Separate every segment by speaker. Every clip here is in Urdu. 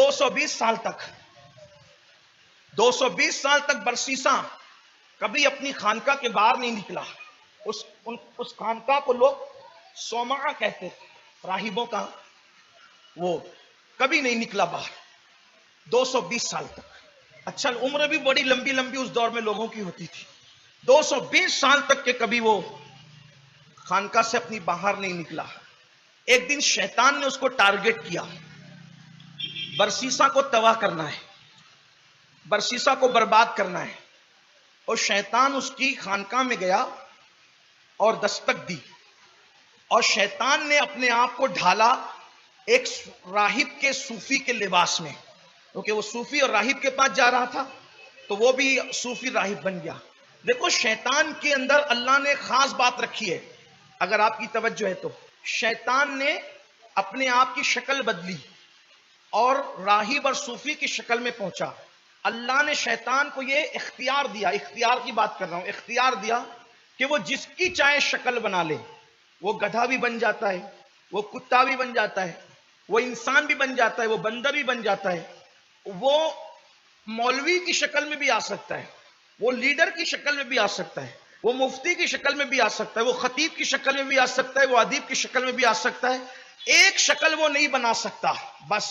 Speaker 1: 220 سال تک 220 سال تک برسیسا کبھی اپنی خانقاہ کے باہر نہیں نکلا. اس خانقاہ کو لوگ صومعہ کہتے تھے، راہبوں کا، وہ کبھی نہیں نکلا باہر 220 سال تک. اچھا، عمر بھی بڑی لمبی لمبی اس دور میں لوگوں کی ہوتی تھی. 220 سال تک کے کبھی وہ خانقاہ سے اپنی باہر نہیں نکلا. ایک دن شیطان نے اس کو ٹارگٹ کیا، برسیسا کو تباہ کرنا ہے، برسیسا کو برباد کرنا ہے. اور شیطان اس کی خانقاہ میں گیا اور دستک دی، اور شیطان نے اپنے آپ کو ڈھالا ایک راہب کے صوفی کے لباس میں، کیونکہ وہ صوفی اور راہب کے پاس جا رہا تھا تو وہ بھی صوفی راہب بن گیا. دیکھو شیطان کے اندر اللہ نے خاص بات رکھی ہے، اگر آپ کی توجہ ہے تو. شیطان نے اپنے آپ کی شکل بدلی اور راہب اور صوفی کی شکل میں پہنچا. اللہ نے شیطان کو یہ اختیار دیا، اختیار کی بات کر رہا ہوں، اختیار دیا کہ وہ جس کی چاہے شکل بنا لے. وہ گدھا بھی بن جاتا ہے، وہ کتا بھی بن جاتا ہے، وہ انسان بھی بن جاتا ہے، وہ بندر بھی بن جاتا ہے، وہ مولوی کی شکل میں بھی آ سکتا ہے، وہ لیڈر کی شکل میں بھی آ سکتا ہے، وہ مفتی کی شکل میں بھی آ سکتا ہے، وہ خطیب کی شکل میں بھی آ سکتا ہے، وہ ادیب کی شکل میں بھی آ سکتا ہے. ایک شکل وہ نہیں بنا سکتا. بس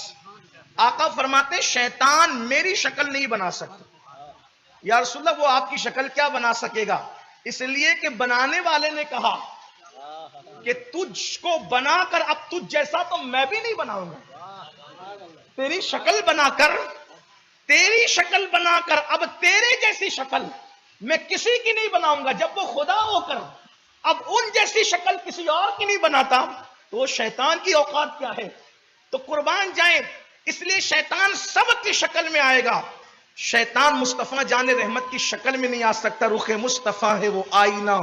Speaker 1: آقا فرماتے شیطان میری شکل نہیں بنا سکتا. یا رسول اللہ وہ آپ کی شکل کیا بنا سکے گا؟ اس لیے کہ بنانے والے نے کہا کہ تجھ کو بنا کر اب تجھ جیسا تو میں بھی نہیں بناؤں گا. تیری شکل بنا کر، تیری شکل بنا کر اب تیرے جیسی شکل میں کسی کی نہیں بناؤں گا. جب وہ خدا ہو کر اب ان جیسی شکل کسی اور کی نہیں بناتا تو وہ شیطان کی اوقات کیا ہے؟ تو قربان جائیں. اس لیے شیطان سب کی شکل میں آئے گا. شیطان مصطفیٰ جان رحمت کی شکل میں نہیں آ سکتا. رخ مصطفیٰ ہے وہ آئینہ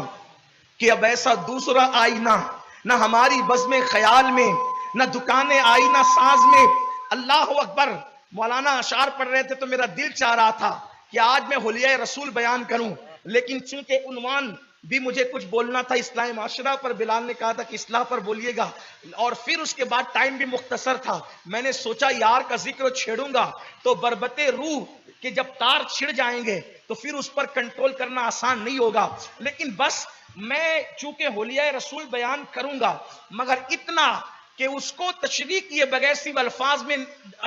Speaker 1: کہ اب ایسا دوسرا آئینہ نہ ہماری بزم خیال میں، نہ دکان آئینہ ساز میں. اللہ اکبر. مولانا اشعار پڑھ رہے تھے تو میرا دل چاہ رہا تھا کہ آج میں حلیہ رسول بیان کروں، لیکن چونکہ عنوان بھی مجھے کچھ بولنا تھا اصلاح معاشرہ پر، بلال نے کہا تھا کہ اصلاح پر بولیے گا، اور پھر اس کے بعد ٹائم بھی مختصر تھا. میں نے سوچا یار کا ذکر چھیڑوں گا تو بربط روح کہ جب تار چھڑ جائیں گے تو پھر اس پر کنٹرول کرنا آسان نہیں ہوگا. لیکن بس میں چونکہ حلیہ رسول بیان کروں گا، مگر اتنا کہ اس کو تشریح کیے بغیر صرف الفاظ میں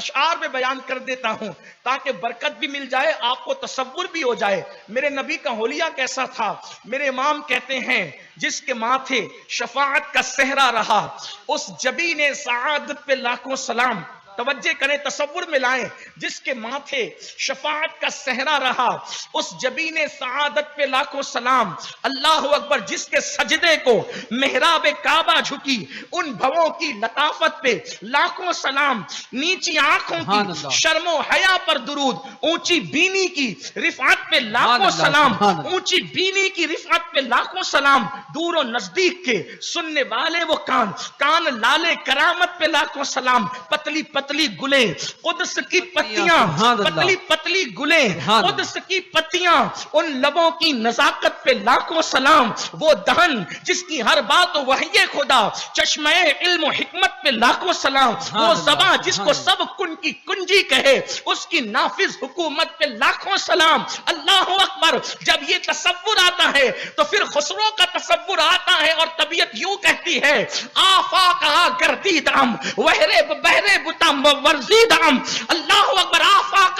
Speaker 1: اشعار میں بیان کر دیتا ہوں تاکہ برکت بھی مل جائے، آپ کو تصور بھی ہو جائے. میرے نبی کا حلیہ کیسا تھا؟ میرے امام کہتے ہیں جس کے ماتھے شفاعت کا صحرا رہا، اس جبین سعادت پہ لاکھوں سلام. توجہ کریں، تصور میں لائیں. جس کے ماتھے شفاعت کا صحرا رہا، اس جبین سعادت پہ لاکھوں سلام. اللہ اکبر. جس کے سجدے کو محراب کعبہ جھکی، ان بھووں کی لطافت پہ لاکھوں سلام. نیچی آنکھوں کی شرم و حیا پر درود، اونچی بینی کی رفعت پہ لاکھوں سلام. اونچی بینی کی رفعت پہ لاکھوں سلام. دور و نزدیک کے سننے والے وہ کان، کان لالے کرامت پہ لاکھوں سلام. پتلی پتلی گلیں قدس کی پتیاں، پتلی پتلی گلیں قدس کی پتیاں، ان لبوں کی نزاکت پہ لاکھوں سلام. وہ دہن جس کی ہر بات وحی خدا، چشمہ علم و حکمت پہ لاکھوں سلام. وہ زباں جس کو سب کن کی کنجی کہے، اس کی نافذ حکومت پہ لاکھوں سلام. اللہ اکبر. جب یہ تصور آتا ہے تو پھر خسرو کا تصور آتا ہے اور طبیعت یوں کہتی ہے آفاق گردیدم وہرے بہرے بتم ورزیدم. اللہ اکبر. آفاق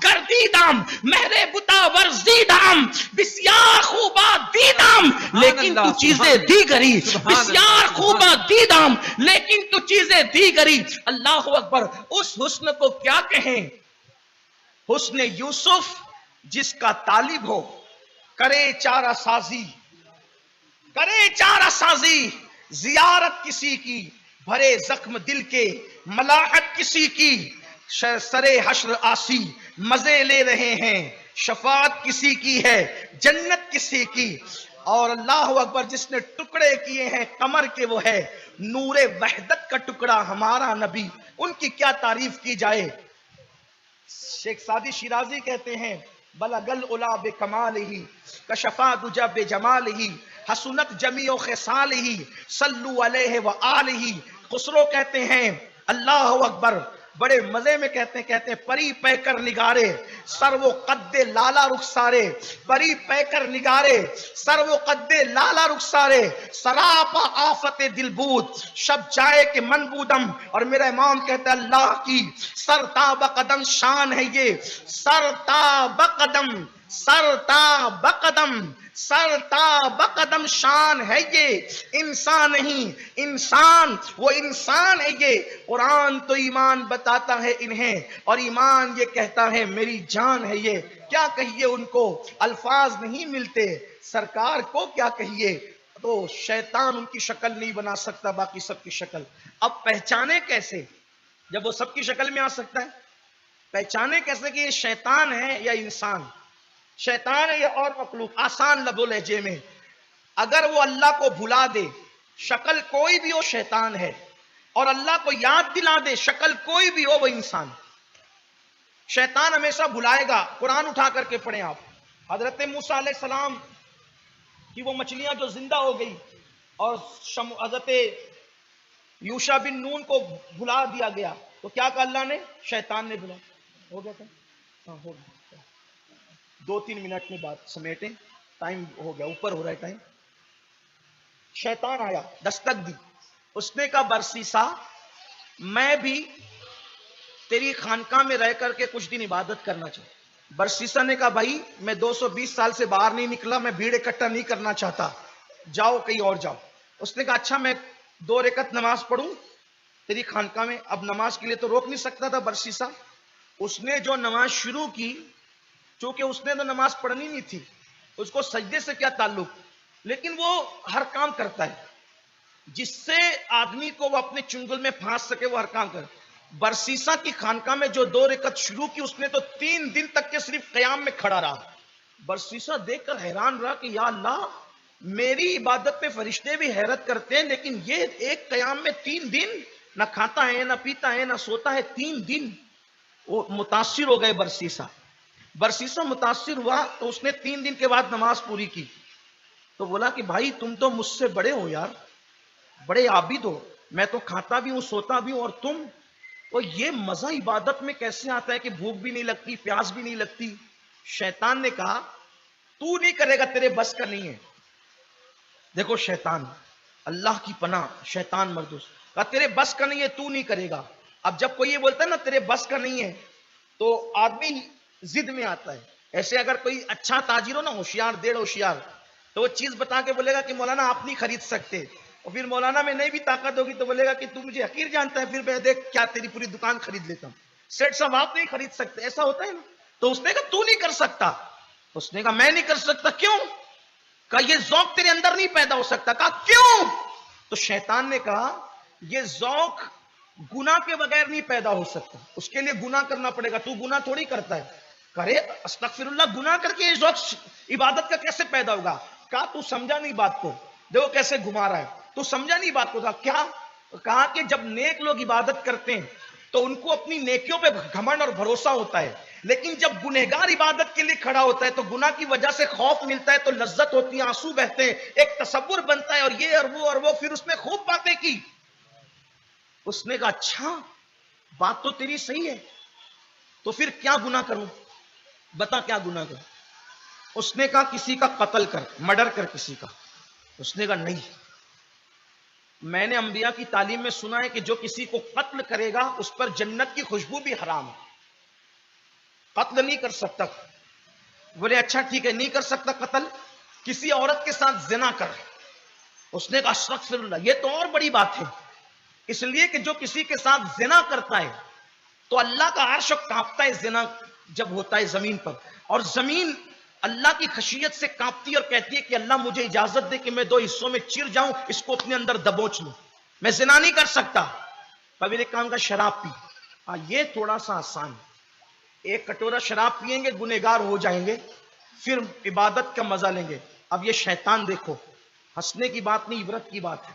Speaker 1: گردیدم مہرے بتا ورزیدم، بسیار خوبا دیدم لیکن تو چیزیں دیگری، بسیار خوبا دیدم لیکن تو چیزیں دیگری. اللہ اکبر. اس حسن کو کیا کہیں؟ حسن یوسف جس کا طالب ہو کرے چارہ سازی، کرے چارہ سازی. زیارت کسی کی بھرے زخم دل کے، ملاحت کسی کی سرے حشر آسی مزے لے رہے ہیں. شفاعت کسی کی ہے، جنت کسی کی. اور اللہ اکبر. جس نے ٹکڑے کیے ہیں کمر کے وہ ہے نور وحدت کا ٹکڑا ہمارا نبی. ان کی کیا تعریف کی جائے. شیخ سعدی شیرازی کہتے ہیں بلغ العلا بکمالہ کشفا دجا بجمالہ حسنت جمیع خصالہ صلوا علیہ وآلہ. خسرو کہتے ہیں اللہ اکبر. بڑے مزے میں کہتے ہیں پری پہ کر نگارے سر وہ قد لالا رخسارے، پری پہ کر نگارے سر وہ قد لالا رخسارے، سراپا آفت دل بود شب جائے کہ من بودم. اور میرا امام کہتا ہے اللہ کی سرتاب قدم شان ہے یہ، سرتاب قدم، سرتاب قدم، سرتاب قدم شان ہے یہ، انسان نہیں انسان، وہ انسان ہے یہ. قرآن تو ایمان بتاتا ہے انہیں، اور ایمان یہ کہتا ہے میری جان ہے یہ. کیا کہیے ان کو، الفاظ نہیں ملتے، سرکار کو کیا کہیے. تو شیطان ان کی شکل نہیں بنا سکتا، باقی سب کی شکل. اب پہچانے کیسے جب وہ سب کی شکل میں آ سکتا ہے؟ پہچانے کیسے کہ یہ شیطان ہے یا انسان، شیطان ہے یا اور مخلوق. آسان لب و لہجے میں اگر وہ اللہ کو بھلا دے شکل کوئی بھی ہو شیطان ہے، اور اللہ کو یاد دلا دے شکل کوئی بھی ہو وہ انسان. شیطان ہمیشہ بھلائے گا. قرآن اٹھا کر کے پڑھیں آپ، حضرت موسیٰ علیہ السلام کی وہ مچھلیاں جو زندہ ہو گئی اور حضرت یوشع بن نون کو بھلا دیا گیا، تو کیا کہا اللہ نے؟ شیطان نے بھلا. ہو گیا تھا؟ ہاں ہو گیا. 2-3 منٹ میں بات سمیٹیں، ٹائم ہو گیا، اوپر ہو رہا ہے ٹائم. شیطان آیا، دستک دی، اس نے کہا برسیسا میں بھی تیری خانقاہ میں رہ کر کے کچھ دن عبادت کرنا چاہتا. برسیسا نے کہا بھائی میں 220 سال سے باہر نہیں نکلا، میں بھیڑ اکٹھا نہیں کرنا چاہتا، جاؤ کہیں اور جاؤ. اس نے کہا اچھا میں 2 رکعت نماز پڑھوں تیری خانقاہ میں. اب نماز کے لیے تو روک نہیں سکتا تھا برسیسا. اس نے جو نماز شروع کی، چونکہ اس نے تو نماز پڑھنی نہیں تھی، اس کو سجدے سے کیا تعلق، لیکن وہ ہر کام کرتا ہے جس سے آدمی کو وہ اپنے چنگل میں پھانس سکے، وہ ہر کام کرتا. برسیسا کی خانقاہ میں جو 2 رکعت شروع کی، اس نے تو 3 دن تک کے صرف قیام میں کھڑا رہا. برسیسا دیکھ کر حیران رہا کہ یا اللہ میری عبادت پہ فرشتے بھی حیرت کرتے ہیں، لیکن یہ ایک قیام میں 3 دن نہ کھاتا ہے نہ پیتا ہے نہ سوتا ہے، 3 دن. وہ متاثر ہو گئے برسیسا. برسیسا متاثر ہوا تو اس نے 3 دن کے بعد نماز پوری کی. تو بولا کہ بھائی تم تو مجھ سے بڑے ہو یار، بڑے عابد ہو، میں تو کھاتا بھی ہوں سوتا بھی ہوں، اور تم تو یہ مزہ عبادت میں کیسے آتا ہے کہ بھوک بھی نہیں لگتی پیاس بھی نہیں لگتی. شیطان نے کہا تو نہیں کرے گا، تیرے بس کا نہیں ہے. دیکھو شیطان، اللہ کی پناہ، شیطان مردوس کہا تیرے بس کا نہیں ہے، تو نہیں کرے گا. اب جب کوئی یہ بولتا ہے نا تیرے بس کا نہیں ہے تو آدمی ضد میں آتا ہے. ایسے اگر کوئی اچھا تاجر ہو نا، ہوشیار ڈیڑھ ہوشیار، تو وہ چیز بتا کے بولے گا کہ مولانا آپ نہیں خرید سکتے، اور پھر مولانا میں نہیں بھی طاقت ہوگی تو بولے گا کہ تو مجھے حقیر جانتا ہے، پھر میں دیکھ کیا تیری پوری دکان خرید لیتا ہوں. سیٹ صاحب آپ نہیں خرید سکتے، ایسا ہوتا ہے نا. تو اس نے کہا تو نہیں کر سکتا. اس نے کہا میں نہیں کر سکتا. کیوں؟ کہا یہ ذوق تیرے اندر نہیں پیدا ہو سکتا. کہا کیوں؟ تو شیطان نے کہا یہ ذوق گناہ کے بغیر نہیں پیدا ہو سکتا، اس کے لیے گناہ کرنا پڑے گا، تو گناہ تھوڑی کرتا ہے. کرے استغفر اللہ، گناہ کر کے یہ ذوق عبادت کا کیسے پیدا ہوگا؟ کہا تو سمجھا نہیں بات کو، دیکھو کیسے گھما رہا ہے، تو سمجھا نہیں بات کو. کیا کہا کہ جب نیک لوگ عبادت کرتے ہیں تو ان کو اپنی نیکیوں پہ گھمنڈ اور بھروسہ ہوتا ہے، لیکن جب گنہگار عبادت کے لیے کھڑا ہوتا ہے تو گناہ کی وجہ سے خوف ملتا ہے، تو لذت ہوتی ہے، آنسو بہتے ہیں، ایک تصور بنتا ہے، اور یہ اور وہ پھر اس نے خوب باتیں کی. اس نے کہا اچھا بات تو تیری صحیح ہے، تو پھر کیا گناہ کروں، بتا کیا گناہ کروں. اس نے کہا کسی کا قتل کر، مرڈر کر کسی کا. اس نے کہا نہیں، میں نے انبیاء کی تعلیم میں سنا ہے کہ جو کسی کو قتل کرے گا اس پر جنت کی خوشبو بھی حرام ہے، قتل نہیں کر سکتا. بولے اچھا ٹھیک ہے نہیں کر سکتا قتل، کسی عورت کے ساتھ زنا کر. اس نے کہا استغفر اللہ، یہ تو اور بڑی بات ہے، اس لیے کہ جو کسی کے ساتھ زنا کرتا ہے تو اللہ کا عرش کانپتا ہے زنا جب ہوتا ہے زمین پر، اور زمین اللہ کی خشیت سے کانپتی اور کہتی ہے کہ اللہ مجھے اجازت دے کہ میں 2 حصوں میں چیر جاؤں، اس کو اپنے اندر دبوچ لوں، میں زنا نہیں کر سکتا. پہلے کام کا شراب پی. یہ تھوڑا سا آسان ہے، 1 کٹورا شراب پیئیں گے گنہگار ہو جائیں گے، پھر عبادت کا مزہ لیں گے. اب یہ شیطان دیکھو، ہنسنے کی بات نہیں عبرت کی بات ہے.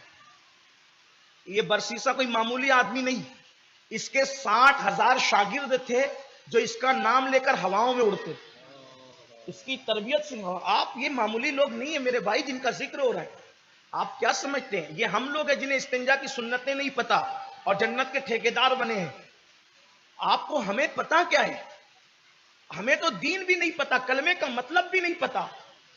Speaker 1: یہ برسیسا کوئی معمولی آدمی نہیں، اس کے 60,000 شاگرد تھے جو اس کا نام لے کر ہواؤں میں اڑتے. اس کی تربیت سے آپ یہ معمولی لوگ نہیں ہیں میرے بھائی جن کا ذکر ہو رہا ہے. آپ کیا سمجھتے ہیں یہ ہم لوگ ہیں جنہیں استنجا کی سنتیں نہیں پتا اور جنت کے ٹھیکیدار بنے ہیں. آپ کو ہمیں پتا کیا ہے؟ ہمیں تو دین بھی نہیں پتا، کلمے کا مطلب بھی نہیں پتا،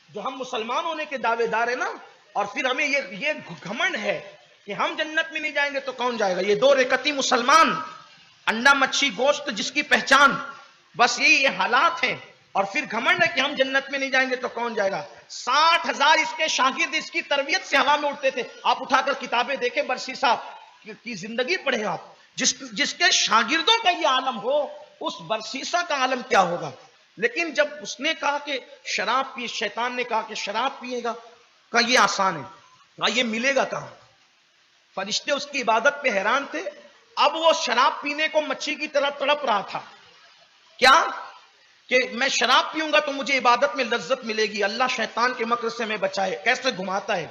Speaker 1: جو ہم مسلمان ہونے کے دعوے دار ہیں نا، اور پھر ہمیں یہ گھمنڈ ہے کہ ہم جنت میں نہیں جائیں گے تو کون جائے گا؟ یہ دو رکعتی مسلمان، انڈا مچھی گوشت جس کی پہچان، بس یہ حالات ہیں، اور پھر گھمنڈ ہے کہ ہم جنت میں نہیں جائیں گے تو کون جائے گا؟ 60,000 اس کے شاگرد اس کی تربیت سے ہوا میں اڑتے تھے. آپ اٹھا کر کتابیں دیکھیں، برسی صاحب کی زندگی پڑھیں آپ. جس کے شاگردوں کا یہ عالم ہو، اس برسیسا کا عالم کیا ہوگا؟ لیکن جب اس نے کہا کہ شراب پی، شیطان نے کہا کہ شراب پیے گا، کہا یہ آسان ہے، کہا یہ ملے گا کہاں؟ فرشتے اس کی عبادت پہ حیران تھے. اب وہ شراب پینے کو مچھی کی طرح تڑپ رہا تھا، کیا کہ میں شراب پیوں گا تو مجھے عبادت میں لذت ملے گی. اللہ شیطان کے مکر سے میں بچائے. کیسے گھماتا ہے،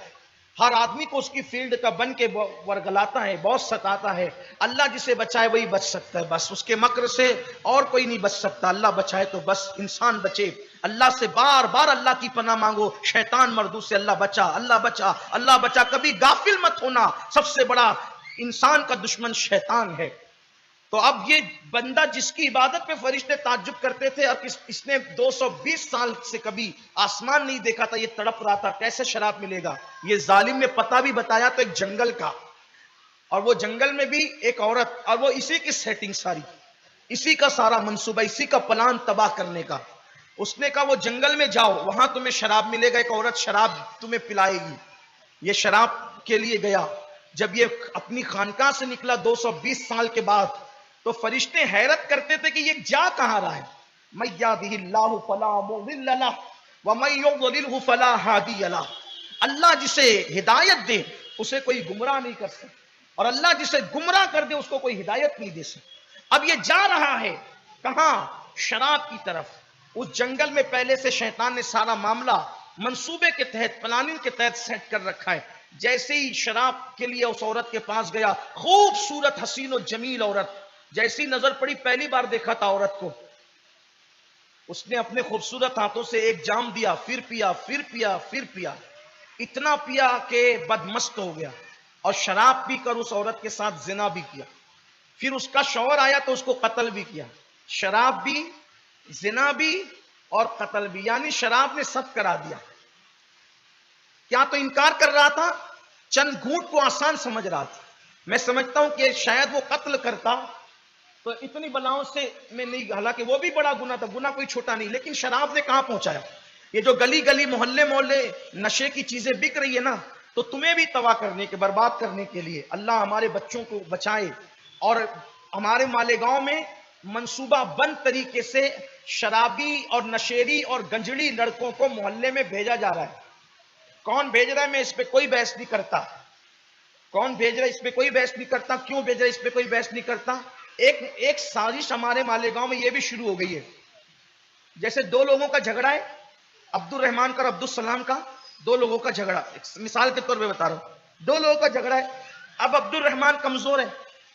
Speaker 1: ہر آدمی کو اس کی فیلڈ کا بن کے ورگلاتا ہے، بہت ستاتا ہے. اللہ جسے بچائے وہی بچ سکتا ہے، بس اس کے مکر سے اور کوئی نہیں بچ سکتا. اللہ بچائے تو بس انسان بچے. اللہ سے بار بار اللہ کی پناہ مانگو. شیطان مردو سے اللہ بچا، اللہ بچا، اللہ بچا. کبھی غافل مت ہونا، سب سے بڑا انسان کا دشمن شیطان ہے. تو اب یہ بندہ جس کی عبادت پہ فرشتے تعجب کرتے تھے، اور اس نے 220 سال سے کبھی آسمان نہیں دیکھا تھا، یہ تڑپ رہا تھا کیسے شراب ملے گا. یہ ظالم نے پتہ بھی بتایا تو ایک جنگل کا، اور وہ جنگل میں بھی ایک عورت، اور وہ اسی کی سیٹنگ ساری، اسی کا سارا منصوبہ، اسی کا پلان تباہ کرنے کا. اس نے کہا وہ جنگل میں جاؤ، وہاں تمہیں شراب ملے گا، ایک عورت شراب تمہیں پلائے گی. یہ شراب کے لیے گیا. جب یہ اپنی خانقاہ سے نکلا 220 سال کے بعد، تو فرشتے حیرت کرتے تھے کہ یہ جا کہاں رہا ہے. مَن یہدہ اللہ فلا مضل لہ ومن یضللہ فلا ہادی لہ. اللہ جسے ہدایت دے اسے کوئی گمراہ نہیں کر سکتا، اور اللہ جسے گمراہ کر دے اس کو کوئی ہدایت نہیں دے سکتا. اب یہ جا رہا ہے کہاں؟ شراب کی طرف. اس جنگل میں پہلے سے شیطان نے سارا معاملہ منصوبے کے تحت، پلاننگ کے تحت سیٹ کر رکھا ہے. جیسے ہی شراب کے لیے اس عورت کے پاس گیا، خوبصورت حسین و جمیل عورت، جیسی نظر پڑی، پہلی بار دیکھا تھا عورت کو، اس نے اپنے خوبصورت ہاتھوں سے ایک جام دیا، پھر پیا، پھر پیا، پھر پیا، اتنا پیا کہ بدمست ہو گیا، اور شراب پی کر اس عورت کے ساتھ زنا بھی کیا. پھر اس کا شوہر آیا تو اس کو قتل بھی کیا. شراب بھی، زنا بھی، اور قتل بھی، یعنی شراب نے سب کرا دیا. کیا تو انکار کر رہا تھا، چند گھونٹ کو آسان سمجھ رہا تھا. میں سمجھتا ہوں کہ شاید وہ قتل کرتا تو اتنی بلاؤں سے میں نہیں، حالانکہ وہ بھی بڑا گناہ تھا، گناہ کوئی چھوٹا نہیں، لیکن شراب نے کہاں پہنچایا. یہ جو گلی گلی محلے محلے نشے کی چیزیں بک رہی ہے نا، تو تمہیں بھی تباہ کرنے کے، برباد کرنے کے لیے. اللہ ہمارے بچوں کو بچائے. اور ہمارے مالیگاؤں میں منصوبہ بند طریقے سے شرابی اور نشیری اور گنجڑی لڑکوں کو محلے میں بھیجا جا رہا ہے. کون بھیج رہا ہے میں اس پہ کوئی بحث نہیں کرتا، کون بھیج رہا ہے اس پہ کوئی بحث نہیں کرتا، کیوں بھیج رہا ہے اس پہ کوئی بحث نہیں کرتا. ایک سازش ہمارے مالیگاؤں میں یہ بھی شروع ہو گئی ہے. جیسے دو لوگوں کا جھگڑا ہے، عبد الرحمان کا اور عبد السلام کا، دو لوگوں کا جھگڑا، مثال کے طور پہ بتا رہا ہوں، دو لوگوں کا جھگڑا ہے. اب عبد الرحمان کمزور ہے،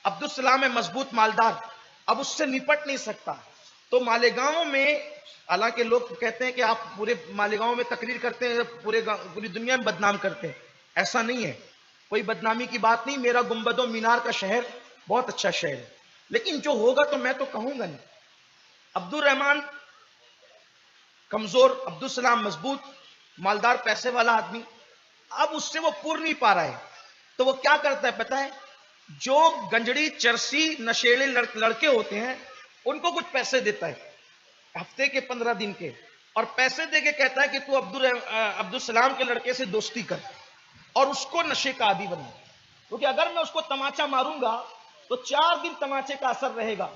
Speaker 1: عبد السلام ہے مضبوط مالدار، اب اس سے نپٹ نہیں سکتا. تو مالیگاؤں میں، حالانکہ لوگ کہتے ہیں کہ آپ پورے مالیگاؤں میں تقریر کرتے ہیں، پوری دنیا میں بدنام کرتے ہیں، ایسا نہیں ہے، کوئی بدنامی کی بات نہیں. میرا گنبد و مینار کا شہر بہت اچھا شہر ہے، لیکن جو ہوگا تو میں تو کہوں گا نہیں. عبد الرحمان کمزور، عبد السلام مضبوط مالدار پیسے والا آدمی، اب اس سے وہ پور نہیں پا رہا ہے، تو وہ کیا کرتا ہے پتہ ہے؟ جو گنجڑی چرسی نشیڑے لڑکے ہوتے ہیں ان کو کچھ پیسے دیتا ہے، ہفتے کے 15 دن کے، اور پیسے دے کے کہتا ہے کہ تو عبد السلام کے لڑکے سے دوستی کر اور اس کو نشے کا عادی بنا. کیونکہ اگر میں اس کو تماچا ماروں گا تو 4 دن تماچے کا اثر رہے گا،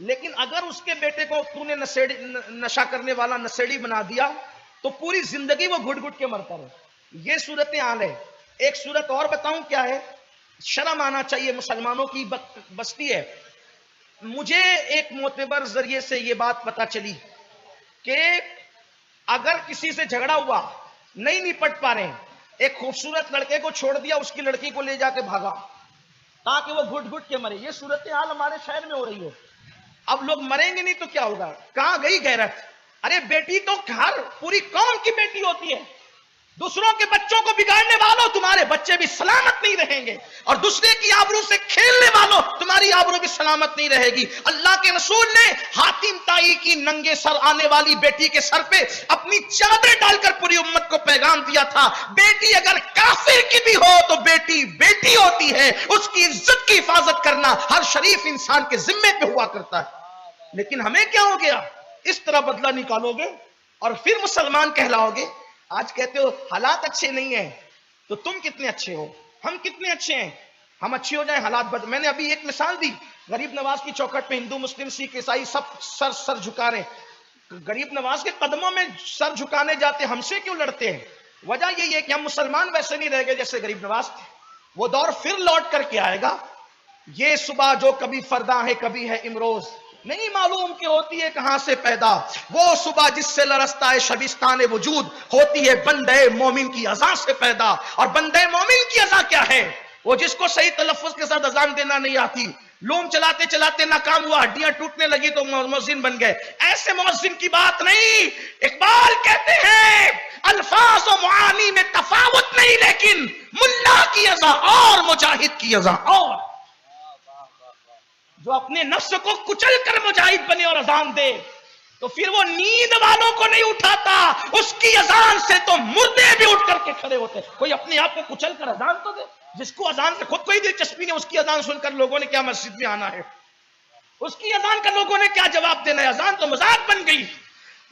Speaker 1: لیکن اگر اس کے بیٹے کو تو نے نشہ کرنے والا نشیڑی بنا دیا تو پوری زندگی وہ گھٹ گھٹ کے مرتا رہے. یہ صورتحال ہے. ایک صورت اور بتاؤں کیا ہے، شرم آنا چاہیے، مسلمانوں کی بستی ہے. مجھے ایک معتبر ذریعے سے یہ بات پتا چلی کہ اگر کسی سے جھگڑا ہوا، نہیں نپٹ پا رہے ہیں، ایک خوبصورت لڑکے کو چھوڑ دیا، اس کی لڑکی کو لے جا کے بھاگا تاکہ وہ گھٹ گھٹ کے مرے. یہ صورتحال ہمارے شہر میں ہو رہی ہے. اب لوگ مریں گے نہیں تو کیا ہوگا؟ کہاں گئی غیرت؟ ارے بیٹی تو گھر پوری قوم کی بیٹی ہوتی ہے، دوسروں کے بچوں کو بگاڑنے والوں تمہارے بچے بھی سلامت نہیں رہیں گے، اور دوسرے کی آبرو سے کھیلنے والوں تمہاری آبرو بھی سلامت نہیں رہے گی۔ اللہ کے رسول نے حاتم طائی کی ننگے سر آنے والی بیٹی کے سر پہ اپنی چادر ڈال کر پوری امت کو پیغام دیا تھا، بیٹی اگر کافر کی بھی ہو تو بیٹی بیٹی ہوتی ہے، اس کی عزت کی حفاظت کرنا ہر شریف انسان کے ذمے پہ ہوا کرتا ہے۔ لیکن ہمیں کیا ہو گیا؟ اس طرح بدلہ نکالو گے اور پھر مسلمان کہلاؤ گے۔ آج کہتے ہو حالات اچھے نہیں ہیں، تو تم کتنے اچھے ہو، ہم کتنے اچھے ہیں؟ ہم اچھے ہو جائیں حالات میں نے ابھی ایک مثال دی، غریب نواز کی چوکھٹ پہ ہندو مسلم سکھ عیسائی سب سر جھکا رہے ہیں، غریب نواز کے قدموں میں سر جھکانے جاتے، ہم سے کیوں لڑتے ہیں؟ وجہ یہی ہے کہ ہم مسلمان ویسے نہیں رہ گئے جیسے غریب نواز تھے۔ وہ دور پھر لوٹ کر کے آئے گا۔ یہ صبح جو کبھی فردا ہے کبھی ہے امروز، نہیں معلوم کہ ہوتی ہے کہاں سے پیدا، وہ صبح جس سے لرزتا ہے شبستان وجود، ہوتی ہے بندے مومن کی اذان سے پیدا۔ اور بندے مومن کی اذان کیا ہے؟ وہ جس کو صحیح تلفظ کے ساتھ اذان دینا نہیں آتی، لوم چلاتے چلاتے ناکام ہوا، ہڈیاں ٹوٹنے لگی تو مؤذن بن گئے، ایسے مؤذن کی بات نہیں۔ اقبال کہتے ہیں الفاظ و معانی میں تفاوت نہیں، لیکن ملا کی اذان اور مجاہد کی اذان اور۔ جو اپنے نفس کو کچل کر مجاہد بنے اور اذان دے تو پھر وہ نیند والوں کو نہیں اٹھاتا، اس کی اذان سے تو مردے بھی اٹھ کر کے کھڑے ہوتے۔ کوئی اپنے آپ کو کچل کر اذان تو دے، جس کو اذان سے خود کوئی دلچسپی نہیں، اس کی اذان سن کر لوگوں نے کیا مسجد میں آنا ہے، اس کی اذان کا لوگوں نے کیا جواب دینا ہے؟ اذان تو مذاق بن گئی۔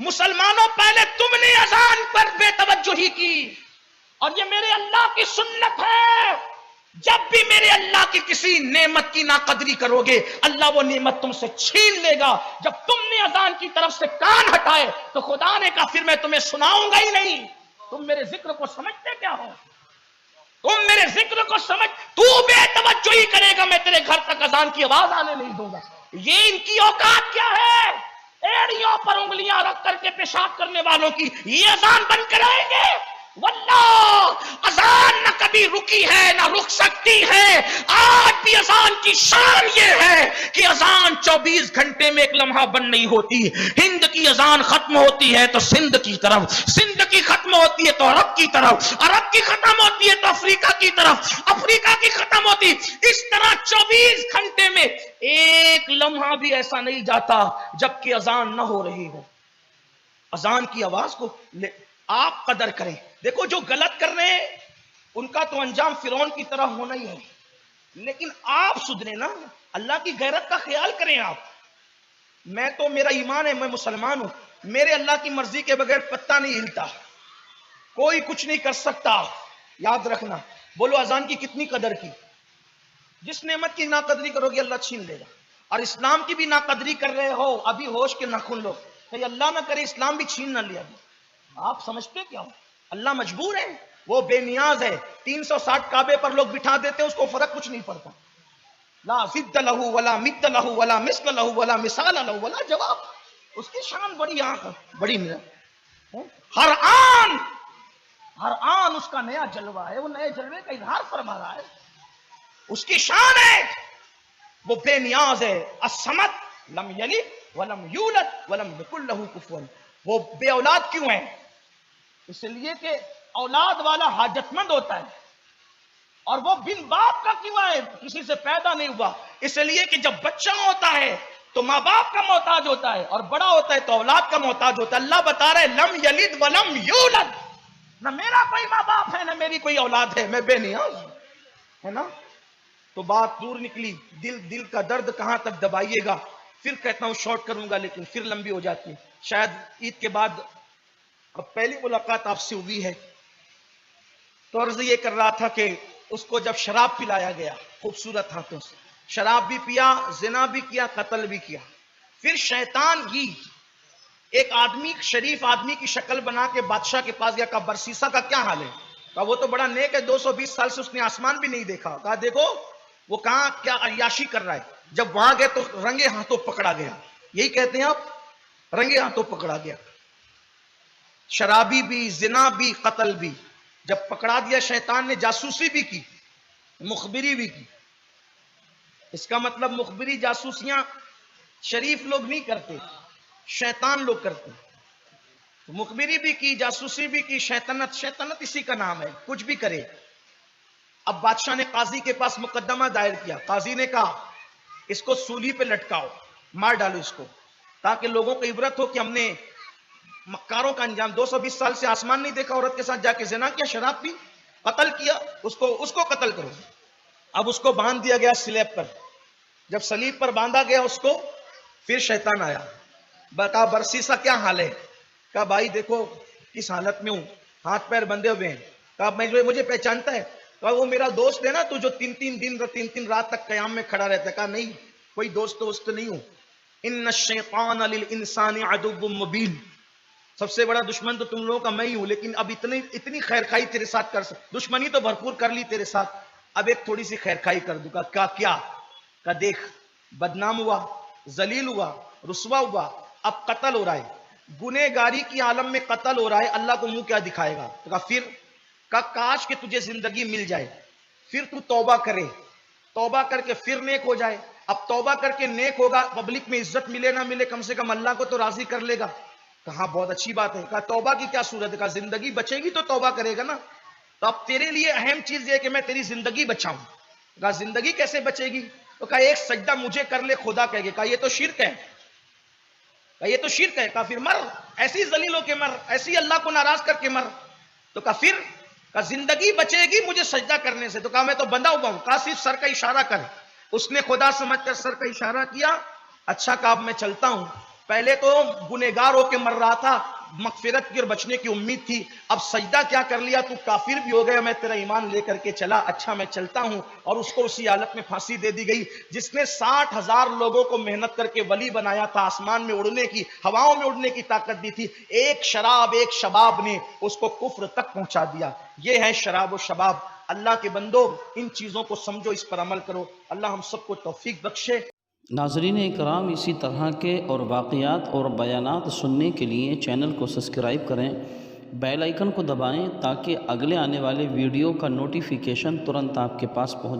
Speaker 1: مسلمانوں پہلے تم نے اذان پر بے توجہی کی، اور یہ میرے اللہ کی سنت ہے، جب بھی میرے اللہ کی کسی نعمت کی ناقدری کرو گے اللہ وہ نعمت تم سے چھین لے گا۔ جب تم نے اذان کی طرف سے کان ہٹائے تو خدا نے کہا پھر میں تمہیں سناؤں گا ہی نہیں۔ تم میرے ذکر کو سمجھتے کیا ہو؟ تم میرے ذکر کو سمجھ، تو بے توجہی کرے گا میں تیرے گھر تک اذان کی آواز آنے نہیں دوں گا۔ یہ ان کی اوقات کیا ہے؟ ایڑیوں پر انگلیاں رکھ کر کے پیشاب کرنے والوں کی یہ اذان بن کر آئیں گے؟ واللہ اذان نہ کبھی رکی ہے نہ رک سکتی ہے۔ آج بھی اذان کی شان یہ ہے کہ اذان 24 گھنٹے میں ایک لمحہ بند نہیں ہوتی۔ ہند کی اذان ختم ہوتی ہے تو سندھ کی طرف، سندھ کی ختم ہوتی ہے تو عرب کی طرف، عرب کی ختم ہوتی ہے تو افریقہ کی طرف، افریقہ کی ختم ہوتی۔ اس طرح 24 گھنٹے میں ایک لمحہ بھی ایسا نہیں جاتا جبکہ اذان نہ ہو رہی ہو۔ اذان کی آواز کو آپ قدر کریں۔ دیکھو جو غلط کر رہے ہیں ان کا تو انجام فرعون کی طرح ہونا ہی ہے، لیکن آپ سدھرے نا، اللہ کی غیرت کا خیال کریں۔ آپ، میں تو میرا ایمان ہے، میں مسلمان ہوں، میرے اللہ کی مرضی کے بغیر پتہ نہیں ہلتا، کوئی کچھ نہیں کر سکتا۔ یاد رکھنا، بولو اذان کی کتنی قدر کی؟ جس نعمت کی ناقدری کرو گے اللہ چھین لے گا۔ اور اسلام کی بھی ناقدری کر رہے ہو، ابھی ہوش کے ناخن لو، کہ اللہ نہ کرے اسلام بھی چھین نہ لیا۔ آپ سمجھتے کیا ہو؟ اللہ مجبور ہے، وہ بے نیاز ہے۔ 360 کعبے پر لوگ بٹھا دیتے، اس کو فرق کچھ نہیں پڑتا۔ لا ضد لہ ولا مد لہ ولا مثل لہ ولا مثال لہ ولا جواب۔ اس کی شان بڑی آنکھ، بڑی ہر آن اس کا نیا جلوہ ہے، وہ نئے جلوے کا اظہار فرما رہا ہے۔ اس کی شان ہے، وہ بے نیاز ہے۔ الصمد لم یلد ولم یولد ولم یکن لہ کفوا۔ وہ بے اولاد کیوں ہے؟ اس لیے کہ اولاد والا حاجت مند ہوتا ہے، اور وہ بن باپ کا کیوں ہے؟ کسی سے پیدا نہیں ہوا۔ اس لیے کہ جب بچہ ہوتا ہے تو ماں باپ کا محتاج ہوتا ہے، اور بڑا ہوتا ہے تو اولاد کا محتاج ہوتا ہے۔ اللہ بتا رہا ہے لم یلد ولم یولد، نہ میرا کوئی ماں باپ ہے نہ میری کوئی اولاد ہے، میں بے نیاز ہوں، ہے نا؟ تو بات دور نکلی، دل کا درد کہاں تک دبائیے گا؟ پھر کہتا ہوں شارٹ کروں گا لیکن پھر لمبی ہو جاتی ہے۔ شاید عید کے بعد اب پہلی ملاقات آپ سے ہوئی ہے تو عرض یہ کر رہا تھا کہ اس کو جب شراب پلایا گیا خوبصورت ہاتھوں سے، شراب بھی پیا، زنا بھی کیا، قتل بھی کیا، پھر شیطان ہی ایک آدمی، شریف آدمی کی شکل بنا کے بادشاہ کے پاس گیا، کہا برسیسا کا کیا حال ہے؟ کہا وہ تو بڑا نیک ہے، 220 سال سے اس نے آسمان بھی نہیں دیکھا۔ کہا دیکھو وہ کہاں کیا عیاشی کر رہا ہے۔ جب وہاں گئے تو رنگے ہاتھوں پکڑا گیا، یہی کہتے ہیں آپ، رنگے ہاتھوں پکڑا گیا، شرابی بھی، زنا بھی، قتل بھی۔ جب پکڑا دیا شیطان نے جاسوسی بھی کی، مخبری بھی کی۔ اس کا مطلب مخبری جاسوسیاں شریف لوگ نہیں کرتے، شیطان لوگ کرتے۔ تو مخبری بھی کی، جاسوسی بھی کی، شیطنت اسی کا نام ہے، کچھ بھی کرے۔ اب بادشاہ نے قاضی کے پاس مقدمہ دائر کیا، قاضی نے کہا اس کو سولی پہ لٹکاؤ، مار ڈالو اس کو، تاکہ لوگوں کو عبرت ہو کہ ہم نے مکاروں کا انجام 220 سال سے آسمان نہیں دیکھا، عورت کے ساتھ جا کے زنا کیا، شراب پی، قتل کیا، اس کو قتل کرو۔ اب اس کو باندھ دیا گیا سلیب پر، جب سلیب پر باندھا گیا اس کو، پھر شیطان آیا، بتا برسیسا کیا حال ہے؟ کہا بھائی دیکھو کس حالت میں ہوں، ہاتھ پیر بندھے ہوئے ہیں۔ کہا مجھے پہچانتا ہے؟ کہا وہ میرا دوست ہے نا تو جو تین تین رات تک قیام میں کھڑا رہتا ہے۔ کہا نہیں، کوئی دوست نہیں ہوں، ان الشیطان للانسان عدو مبین، سب سے بڑا دشمن تو تم لوگوں کا میں ہی ہوں، لیکن اب اتنی خیر خائی تیرے ساتھ دشمنی تو بھرپور کر لی تیرے ساتھ، اب ایک تھوڑی سی خیر خائی کر دوں گا۔ کیا؟ کہ دیکھ بدنام ہوا، ذلیل ہوا، رسوا ہوا، اب قتل ہو رہا ہے، گنہگاری کی عالم میں قتل ہو رہا ہے، اللہ کو منہ کیا دکھائے گا؟ تو کہا پھر، کہ کاش کہ تجھے زندگی مل جائے، پھر تو توبہ کرے، توبہ کر کے پھر نیک ہو جائے۔ اب توبہ کر کے نیک ہوگا، پبلک میں عزت ملے نہ ملے، کم سے کم اللہ کو تو راضی کر لے گا۔ کہا بہت اچھی بات ہے۔ کہا توبہ کی کیا صورت ہے؟ کہا زندگی بچے گی تو توبہ کرے گا نا، تو اب تیرے لیے اہم چیز یہ کہ میں تیری زندگی بچاؤں۔ کہا زندگی کیسے بچے گی؟ تو کہا ایک سجدہ مجھے کر لے خدا کہے گا۔ کہا یہ تو شرک ہے، کہا یہ تو شرک ہے۔ کہا پھر مر، ایسی ذلیل ہو کے مر، ایسی اللہ کو ناراض کر کے مر۔ تو کہا پھر، کہا زندگی بچے گی مجھے سجدہ کرنے سے۔ تو کہا میں تو بندہ ہوا ہوں۔ کہا صرف سر کا اشارہ کر۔ اس نے خدا سمجھ کر سر کا اشارہ کیا۔ اچھا کہا اب میں چلتا ہوں، پہلے تو گنہگار ہو کے مر رہا تھا، مغفرت کی اور بچنے کی امید تھی، اب سجدہ کیا کر لیا، تو کافر بھی ہو گیا، میں تیرا ایمان لے کر کے چلا، اچھا میں چلتا ہوں۔ اور اس کو اسی حالت میں پھانسی دے دی گئی جس نے 60,000 لوگوں کو محنت کر کے ولی بنایا تھا، آسمان میں اڑنے کی، ہواؤں میں اڑنے کی طاقت دی تھی، ایک شراب، ایک شباب نے اس کو کفر تک پہنچا دیا۔ یہ ہے شراب و شباب۔ اللہ کے بندو ان چیزوں کو سمجھو، اس پر عمل کرو، اللہ ہم سب کو توفیق بخشے۔
Speaker 2: ناظرین اکرام، اسی طرح کے اور واقعات اور بیانات سننے کے لیے چینل کو سبسکرائب کریں، بیل آئیکن کو دبائیں تاکہ اگلے آنے والے ویڈیو کا نوٹیفیکیشن ترنت آپ کے پاس پہنچ